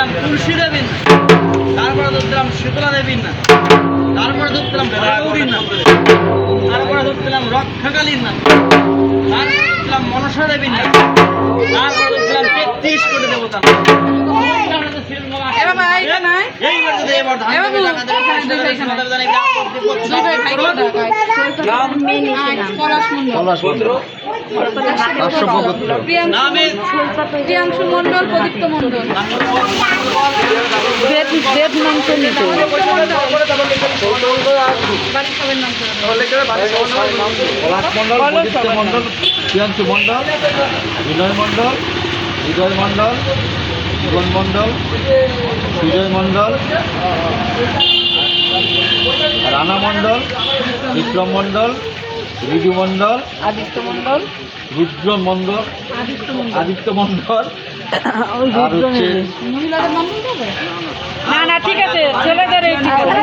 দিলাম তুলসী দেবীর নাম, তারপরে ধরছিলাম শীতলা দেবীর নাম, তারপরে ধরছিলাম গৌরীর নাম, তারপরে ধরছিলাম রক্ষাকালীর নাম, তারপরে ধরছিলাম মনসা দেবীর নাম, তারপরে ধরছিলাম 33 কোটি দেবতা। প্রিয়াংশু মন্ডল, প্রদীপ্ত মন্ডল, প্রিয়াংশু মন্ডল, বিনয় মন্ডল, হৃদয় মন্ডল, জীবন মন্ডল, সুজয় মন্ডল, রানা মন্ডল, বিক্রম মন্ডল, রিজু মন্ডল, আদিত্য মন্ডল, রুদ্র মন্ডল, আদিত্য মন্ডল, আর হচ্ছে মহিলাদের নাম বলতে হবে? না না ঠিক আছে, ছেলেদের এই ঠিক আছে।